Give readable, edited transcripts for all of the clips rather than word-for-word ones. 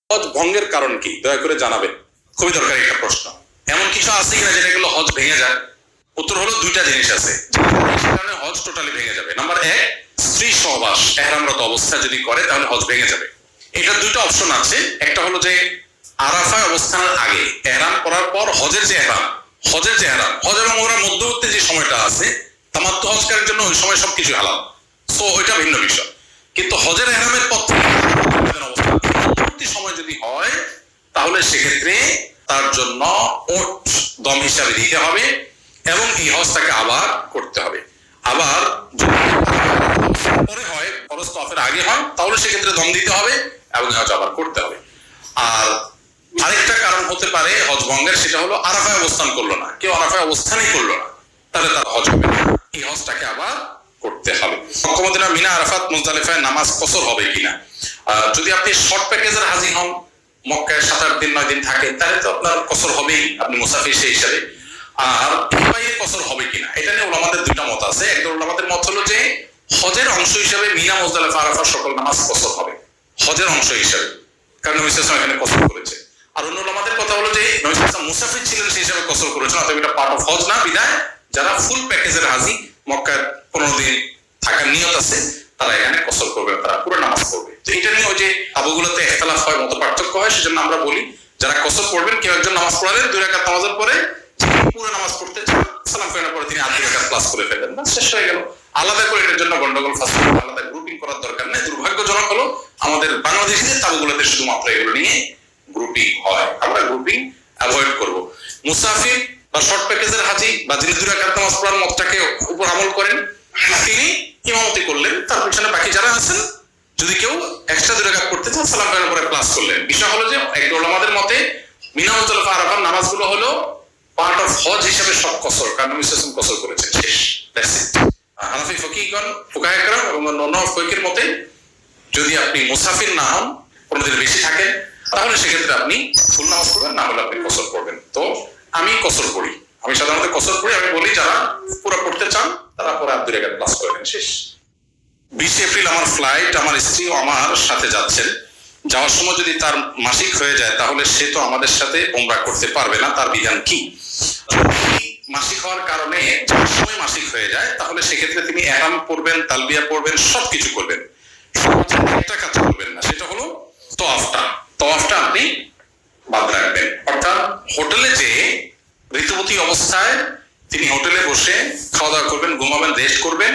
হজ ভঙ্গের কারণ কি দয়া করে জানাবেন, খুবই দরকারি একটা প্রশ্ন। এমন কিছু আছে কিনা যেটা এগুলো হজ ভেঙে যায়? উত্তর হলো দুইটা জিনিস আছে কারণে হজ টোটালি ভেঙে যাবে। নাম্বার এক, স্ত্রী সহবাস এহরামরত অবস্থায় যদি করে তাহলে হজ ভেঙে যাবে। এটা দুইটা অপশন আছে, একটা হলো যে আরাফায় অবস্থানের আগে এহরাম করার পর হজের যে এহরাম হজ এবং ওমরার মধ্যবর্তী যে সময়টা আছে তামাত্তু হজকারের জন্য ওই সময় সবকিছু হালাল, সো ওইটা ভিন্ন বিষয়। কিন্তু হজের এহরামের পর পরবর্তী সময় যদি হয় তাহলে সেক্ষেত্রে তার জন্য ওট দম হিসাবে দিতে হবে এবং এই হজটাকে আবার করতে হবে। আবার পরে হয় ফরজ তওয়াফের আগে হয় তাহলে সেক্ষেত্রে দম দিতে হবে এবং হজ আবার করতে হবে। আর আরেকটা কারণ হতে পারে হজ ভঙ্গের, সেটা হলো আরাফায় অবস্থান করলো না, কেউ আরাফায় অবস্থানই করলো না, তাহলে তার হজ হবে না, এই হজটাকে আবার করতে হবে। মক্কা মিনা আরাফাত মুজদালিফায় নামাজ কসর হবে কিনা? যদি আপনি শর্ট প্যাকেজের হাজি হন, মক্কায় 7-8 দিন 9 দিন থাকেন, তাহলে তো আপনার কসর হবেই, আপনি মুসাফির সেই হিসাবে। আর বাইরে কসর হবে কিনা এটা নিয়ে ওলামাদের দুইটা মত আছে। একটা ওলামাদের মত হলো যে হজের অংশ হিসাবে মিনা মুজদালিফা আরাফা সকল নামাজ কসর হবে হজের অংশ হিসাবে, কারণ নবী সাল্লাল্লাহু আলাইহি ওয়াসাল্লাম এখানে কসর করেছে। আর অন্য ওলামাদের কথা হলো যে নবী সাল্লাল্লাহু আলাইহি ওয়াসাল্লাম মুসাফির ছিলেন সেই হিসাবে কসর করেছেন, অতএব এটা পার্ট অফ হজ না, বিধায় যারা ফুল প্যাকেজের হাজি মক্কায় 15 দিন থাকার নিয়ত আছে তারা এখানে কসর করবে, তারা পুরো নামাজ পড়বে। তো এটা নিয়ে ওই যে আবুগুলোতে ইখতিলাফ হয়, মত পার্থক্য হয়, সেজন্য আমরা বলি যারা কসর পড়বেন কেউ একজন নামাজ পড়ালেন 2 রাকাত নামাজের পরে পুরো নামাজ পড়তে চান, সালাম ফেরানোর পরে তিনি 2 রাকাত ক্লাস করে ফেলেন, না শেষ হয়ে গেল। আলাদা করে এটার জন্য গন্ডগোল ফাসাদ আলাদা গ্রুপিং করার দরকার নেই। দুর্ভাগ্যজনক হলো আমাদের বাংলাদেশের তাবুগুলোতে শুধুমাত্র এগুলো নিয়ে গ্রুপিং হয়, আমরা গ্রুপিং অ্যাভয়েড করব। মুসাফির বা শর্ট প্যাকেজের হাজি বা যিনি 2 রাকাত নামাজ পড়ার মতটাকে উপর আমল করেন তিনি ইমামতি করলেন, তার পিছনে বাকি যারা আছেন যদি কেউ এক্সট্রা 2 রাকাত পড়তে চান সালাম ফেরানোর পরে ক্লাস করলেন। বিষয় হলো যে একদল ওলামাদের মতে মিনা মুজদালিফা আরাফার নামাজগুলো হলো পার্ট অফ হজ হিসেবে সব কসর, কারণ নবী সাল্লাল্লাহু আলাইহি ওয়াসাল্লাম কসর করেছেন, শেষ, দ্যাটস ইট। হানাফি ফকিহগণ ফুকাহায়ে কেরাম এবং অন্য ফকিহের মতে যদি আপনি মুসাফির না হন, 15 দিন বেশি থাকেন, তাহলে সেক্ষেত্রে আপনি ফুল নামাজ পড়বেন, না হলে আপনি কসর পড়বেন। তো আমি কসর পড়ি, আমি সাধারণত কসর পড়ি। আমি বলি যারা পুরো পড়তে চান তারা পরে 2 রাকাত ক্লাস করবেন, শেষ। 20 এপ্রিল আমার ফ্লাইট, আমার স্ত্রীও আমার সাথে যাচ্ছেন। যাওয়ার সময় যদি তার মাসিক হয়ে যায় তাহলে সে তো আমাদের সাথে উমরা করতে পারবে না, তার বিধান কি? মাসিক হওয়ার কারণে যাওয়ার সময় মাসিক হয়ে যায় তাহলে সেক্ষেত্রে তিনি ইহরাম পড়বেন, তালবিয়া পড়বেন, সবকিছু করবেন, একটা কাজ করবেন না, সেটা হলো তওয়াফটা আপনি বাদ রাখবেন। অর্থাৎ হোটেলে যে ঋতুবতী অবস্থায় তিনি হোটেলে বসে খাওয়া দাওয়া করবেন, ঘুমাবেন, রেস্ট করবেন,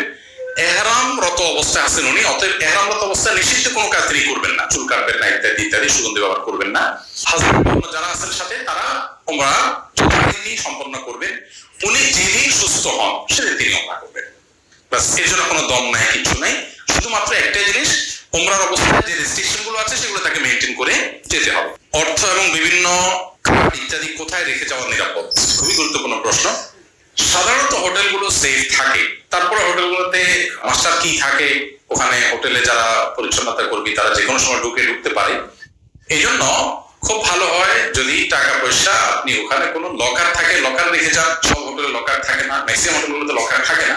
এহরামরত অবস্থায় আছেন উনি, অতএব এহরামরত অবস্থায় নিষিদ্ধ কোনো কাজ তিনি করবেন না, চুল কাটবেন না, ইত্যাদি ইত্যাদি, সুগন্ধি ব্যবহার করবেন না। হাজবেন্ড যারা আছেন সাথে তারা উমরা যথারীতি সম্পন্ন করবেন। উনি যেদিন সুস্থ হন সেদিন তিনি উমরা করবেন, বাস। এর জন্য কোনো দম নাই, কিছু নাই, শুধুমাত্র একটাই জিনিস, উমরার অবস্থায় যে রেস্ট্রিকশন গুলো আছে সেগুলো তাকে মেনটেন করে যেতে হবে। অর্থ এবং বিভিন্ন ইত্যাদি কোথায় রেখে যাওয়া নিরাপদ, খুবই গুরুত্বপূর্ণ প্রশ্ন। সাধারণত হোটেলগুলো সেফ থাকে, তারপরে হোটেলগুলোতে মাস্টার কি থাকে, ওখানে হোটেলে যারা পরিচ্ছন্নতা কর্মী তারা যে কোনো সময় ঢুকতে পারে। এই জন্য খুব ভালো হয় যদি টাকা পয়সা আপনি ওখানে কোনো লকার থাকে, লকার রেখে যান। সব হোটেলে লকার থাকে না, ম্যাক্সিমাম হোটেলগুলোতে লকার থাকে না।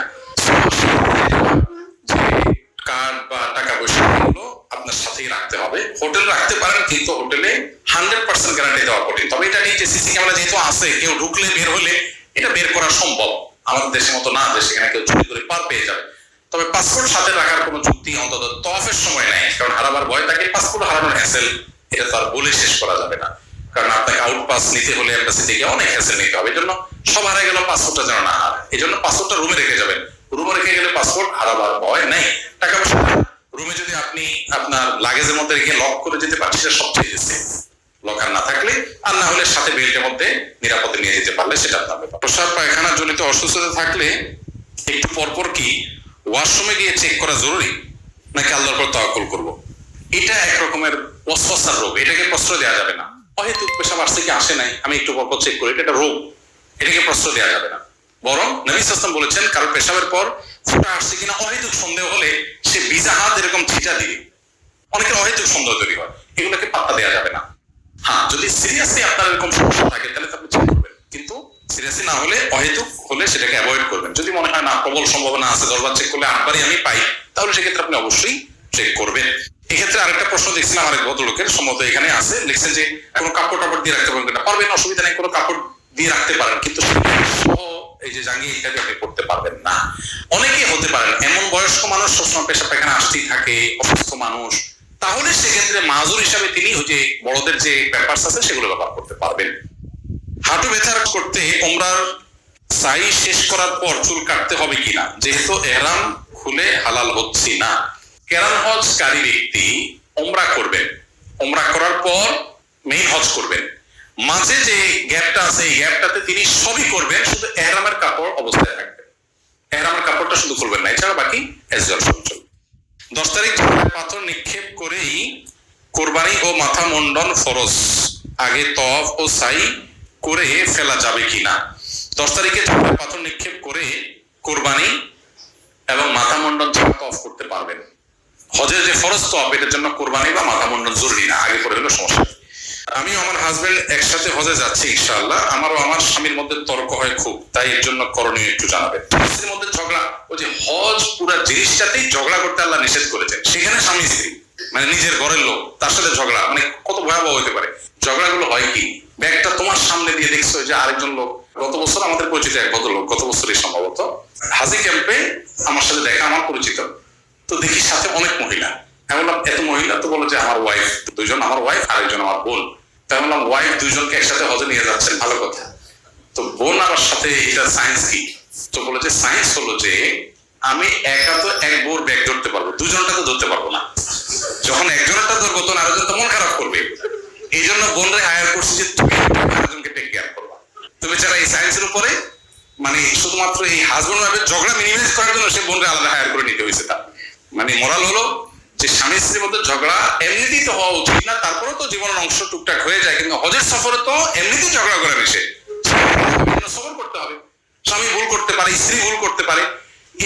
কার্ড বা টাকা পয়সা গুলো আপনার সাথেই রাখতে হবে। হোটেল রাখতে পারেন কিন্তু হোটেলে 100% গ্যারান্টি দেওয়া কঠিন। তবে এটা নিয়ে যে সিসি ক্যামেরা যেহেতু আছে, কেউ ঢুকলে বের হলে এটা বের করা সম্ভব, আমাদের দেশের মতো না যে সেখানে কেউ চুরি করে পার পেয়ে যাবে। তবে পাসপোর্ট সাথে রাখার কোনো যুক্তি অন্তত তওয়াফের সময় নেই, কারণ হারাবার ভয় থাকে, পাসপোর্ট হারানোর হ্যাসেল এটা তো আর বলে শেষ করা যাবে না, কারণ আপনাকে আউট পাস নিতে হলে এম্বাসি থেকে অনেক হ্যাসেল নিতে হবে। এই জন্য সব হারা গেল, পাসপোর্টটা যেন না হারায়, এই জন্য পাসপোর্টটা রুমে রেখে যাবেন। রুমে রেখে গেলে পাসপোর্ট হারাবার ভয় নেই। টাকা পয়সা রুমে যদি আপনি আপনার লাগেজের মধ্যে রেখে লক করে যেতে পারছেন, সেটা সবচেয়ে সেফ, লকার না থাকলে। আর না হলে সাথে বেল্টের মধ্যে নিরাপদে নিয়ে যেতে পারলে সেটা আপনার ব্যাপার। প্রস্রাব পায়খানা জনিত অসুস্থতা থাকলে একটু পরপর কি ওয়াশরুমে গিয়ে চেক করা জরুরি, নাকি আল্লাহর উপর তাওয়াক্কুল করব? এটা এক রকমের ওয়াসওয়াসার রোগ, এটাকে প্রশ্রয় দেওয়া যাবে না। অহেতুক পেশাব আসছে কি আসে নাই আমি একটু পরপর চেক করি, এটা রোগ, এটাকে প্রশ্রয় দেওয়া যাবে না। বরং নবী সাল্লাল্লাহু আলাইহি ওয়াসাল্লাম বলেছেন কারো পেশাবের পর ফোঁটা আসছে কিনা অহেতুক সন্দেহ হলে সে ভিজা হাত এরকম ছিটা দিবে। অনেকের অহেতুক সন্দেহ তৈরি হয়, এগুলোকে পাত্তা দেওয়া যাবে না। হ্যাঁ, যদি সিরিয়াসলি আপনার এরকম সমস্যা থাকে তাহলে আপনি চেক করবেন, কিন্তু সিরিয়াসলি না হলে, অহেতুক হলে সেটাকে অ্যাভয়েড করবেন। যদি মনে হয় না প্রবল সম্ভাবনা আছে 10 বার চেক করলে 8 বারই আমি পাই, তাহলে সেক্ষেত্রে আপনি অবশ্যই চেক করবেন। এক্ষেত্রে আরেকটা প্রশ্ন দেখছিলাম আরেক ভদ্রলোকের, সম্ভবত এখানে আছে, লিখছেন যে কোনো কাপড় টাপড় দিয়ে রাখতে পারবেন কিনা। পারবেন, অসুবিধা নেই, কোনো কাপড় দিয়ে রাখতে পারেন, কিন্তু এই যে জাঙ্গিয়া ইত্যাদি আপনি করতে পারবেন না। অনেকে হতে পারেন এমন বয়স্ক মানুষ সবসময় পেশাব পায়খানা আসতেই থাকে, অসুস্থ মানুষ, তাহলে সেক্ষেত্রে মাজুর হিসাবে তিনি ওই যে বড়দের যে পেপারস আছে সেগুলো ব্যবহার করতে পারবেন। হাঁটু ব্যথার করতে ওমরার সাই শেষ করার পর চুল কাটতে হবে কিনা, যেহেতু এহরাম খুলে হালাল হচ্ছে না। কেরান হজকারী ব্যক্তি ওমরা করবেন, ওমরা করার পর মেইন হজ করবেন, মাঝে যে গ্যাপটা আছে এই গ্যাপটাতে তিনি সবই করবেন, শুধু এহরামের কাপড় অবস্থায় থাকবেন, এহরামের কাপড়টা শুধু খুলবেন না, এছাড়া বাকি এজল সব চলবে। 10 তারিখ পাথর নিক্ষেপ করেই কোরবানি ও মাথা মুন্ডন ফরজ, আগে তওয়াফ ও সাই করে ফেলা যাবে কিনা। 10 তারিখে পাথর নিক্ষেপ করে কোরবানি এবং মাথা মুন্ডন ছাড়া তওয়াফ করতে পারবেন। হজের যে ফরজ তওয়াফ, এটার জন্য কোরবানি বা মাথা মুন্ডন জরুরি না, আগে করে হলে সমস্যা। আমিও আমার হাজবেন্ড একসাথে হজে যাচ্ছি ইনশাআল্লাহ, আমারও আমার স্বামীর মধ্যে তর্ক হয় খুব, তাই এর জন্য করণীয় একটু জানাবেন। স্ত্রীর মধ্যে ঝগড়া, ওই যে হজ পুরো জিনিসটাতেই ঝগড়া করতে আল্লাহ নিষেধ করেছেন, সেখানে স্বামী স্ত্রী মানে নিজের ঘরের লোক তার সাথে ঝগড়া, মানে কত ভয়াবহ হতে পারে। ঝগড়াগুলো হয় কি, ব্যাগটা তোমার সামনে দিয়ে দেখছো যে আরেকজন লোক, গত বছর আমাদের পরিচিত এক ভদ্রলোক, গত বছরই সম্ভবত হাজি ক্যাম্পে আমার সাথে দেখা, আমার পরিচিত, তো দেখি সাথে অনেক মহিলা। আমি বললাম এত মহিলা, তো বলো যে আমার ওয়াইফ দুইজন, আমার ওয়াইফ আর একজন আমার বোন। তাই বললাম ওয়াইফ দুইজনকে একসাথে হজে নিয়ে যাচ্ছেন, ভালো কথা, তো বোন আমার সাথে এটা সায়েন্স কি? তো বলে যে সায়েন্স হলো যে আমি একা তো এক বোর ব্যাগ ধরতে পারবো, দুজনটা তো ধরতে পারবো না, যখন একজনটা ধরবো তখন আরেকজন তো মন খারাপ করবে, এই জন্য বোনরে হায়ার করছি যে তুমি আরেকজনকে টেক কেয়ার করবা। তুমি যারা এই সায়েন্সের উপরে মানে শুধুমাত্র এই হাজবেন্ড ওয়াইফের ঝগড়া মিনিমাইজ করার জন্য সে বোনরে আলাদা হায়ার করে নিতে হয়েছে। তার মানে মোরাল হলো যে স্বামী স্ত্রীর মধ্যে ঝগড়া এমনিতেই তো হওয়া উচিত না, তারপরেও তো জীবনের অংশ টুকটাক হয়ে যায়, কিন্তু হজের সফরে তো এমনিতেই ঝগড়া করা নিষেধ, সফর করতে হবে। স্বামী ভুল করতে পারে, স্ত্রী ভুল করতে পারে,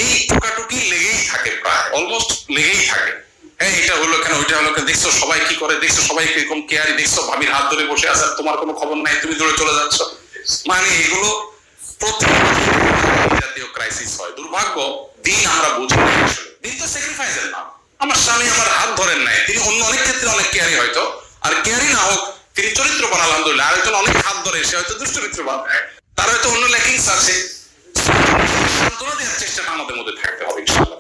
এই টুকাটুকি লেগেই থাকে, প্রায় অলমোস্ট লেগেই থাকে। হ্যাঁ এটা হলো কেন, ওইটা হলো কেন, দেখছো সবাই কি করে, দেখছো সবাই কিরকম কেয়ারি, দেখছো ভাবির হাত ধরে বসে আছে, তোমার কোনো খবর নাই, তুমি দূরে চলে যাচ্ছ, মানে এগুলো জাতীয় ক্রাইসিস হয়। দুর্ভাগ্য, দিন আমরা বুঝি না, দিন তো স্যাক্রিফাইসের নাম। আমার স্বামী আমার হাত ধরেন নাই, তিনি অন্য অনেক ক্ষেত্রে অনেক কেয়ারি, হয়তো আর কেয়ারি না হোক তিনি চরিত্রবান আলহামদুলিল্লাহ, আরেকজন অনেক হাত ধরে সে হয়তো দুশ্চরিত্রবান, তার হয়তো অন্য ল্যাকিংস আছে, সান্ত্বনা দেওয়ার চেষ্টাটা আমাদের মধ্যে থাকতে হবে ইনশাআল্লাহ।